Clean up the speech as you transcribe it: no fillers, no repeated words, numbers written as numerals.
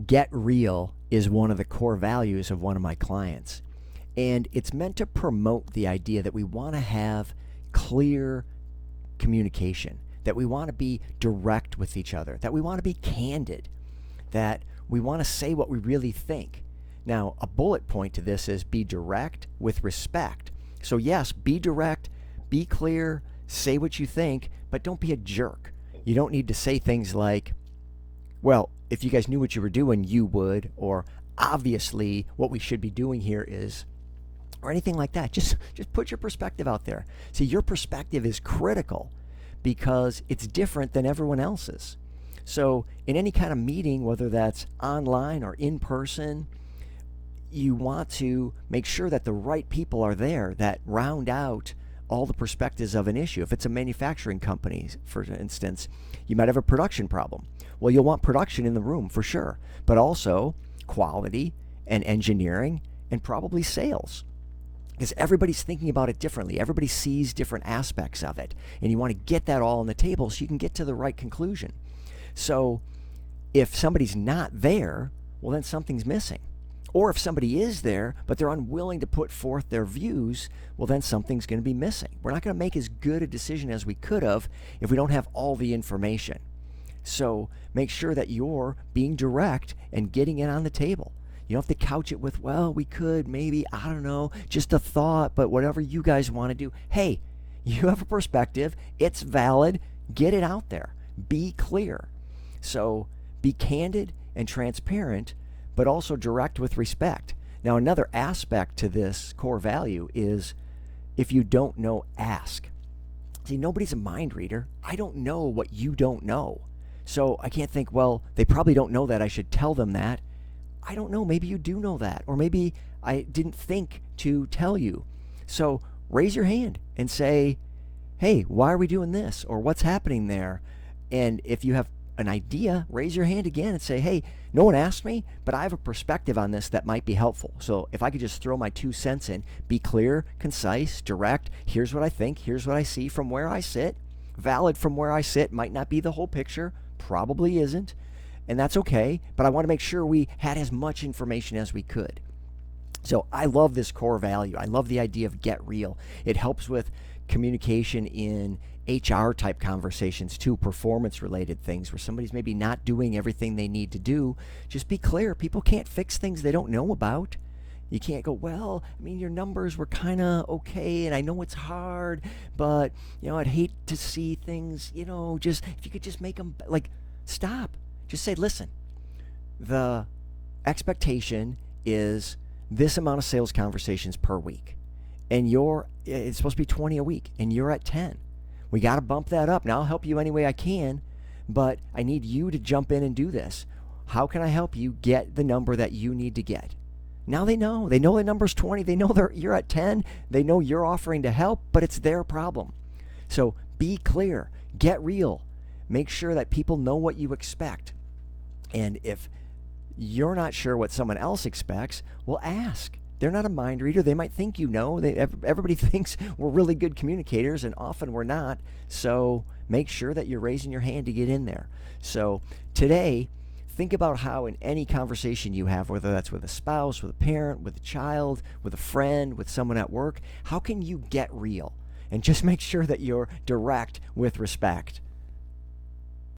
Get real is one of the core values of one of my clients. And it's meant to promote the idea that we want to have clear communication, that we want to be direct with each other, that we want to be candid, that we want to say what we really think. Now, a bullet point to this is be direct with respect. So yes, be direct, be clear, say what you think, but don't be a jerk. You don't need to say things like, well, if you guys knew what you were doing, you would, or obviously what we should be doing here is, or anything like that. Just put your perspective out there. See, your perspective is critical because it's different than everyone else's. So in any kind of meeting, whether that's online or in person, you want to make sure that the right people are there that round out all the perspectives of an issue. If it's a manufacturing company, for instance, you might have a production problem. Well, you'll want production in the room for sure, but also quality and engineering and probably sales. Because everybody's thinking about it differently. Everybody sees different aspects of it. And you want to get that all on the table so you can get to the right conclusion. So if somebody's not there, well, then something's missing. Or if somebody is there, but they're unwilling to put forth their views, well, then something's going to be missing. We're not going to make as good a decision as we could have if we don't have all the information. So make sure that you're being direct and getting it on the table. You don't have to couch it with, well, we could, maybe, I don't know, just a thought, but whatever you guys want to do. Hey, you have a perspective. It's valid. Get it out there. Be clear. So be candid and transparent, but also direct with respect. Now, another aspect to this core value is if you don't know, ask. See, nobody's a mind reader. I don't know what you don't know. So I can't think, well, they probably don't know that. I should tell them that. I don't know. Maybe you do know that. Or maybe I didn't think to tell you. So raise your hand and say, hey, why are we doing this? Or what's happening there? And if you have an idea, raise your hand again and say, hey, no one asked me, but I have a perspective on this that might be helpful. So if I could just throw my 2 cents in, be clear, concise, direct. Here's what I think. Here's what I see from where I sit. Valid from where I sit. Might not be the whole picture. Probably isn't. And that's okay, but I want to make sure we had as much information as we could. So I love this core value. I love the idea of get real. It helps with communication in HR type conversations too, performance related things where somebody's maybe not doing everything they need to do. Just be clear. People can't fix things they don't know about. You can't go, well, I mean, your numbers were kind of okay, and I know it's hard, but, I'd hate to see things, just, if you could just make them, stop. Just say, listen, the expectation is this amount of sales conversations per week. And it's supposed to be 20 a week, and you're at 10. We got to bump that up. Now I'll help you any way I can, but I need you to jump in and do this. How can I help you get the number that you need to get? Now they know. They know the number's 20. They know you're at 10. They know you're offering to help, but it's their problem. So be clear. Get real. Make sure that people know what you expect. And if you're not sure what someone else expects, well, ask. They're not a mind reader. They might think you know. Everybody thinks we're really good communicators, and often we're not. So make sure that you're raising your hand to get in there. So today, think about how in any conversation you have, whether that's with a spouse, with a parent, with a child, with a friend, with someone at work, how can you get real? And just make sure that you're direct with respect.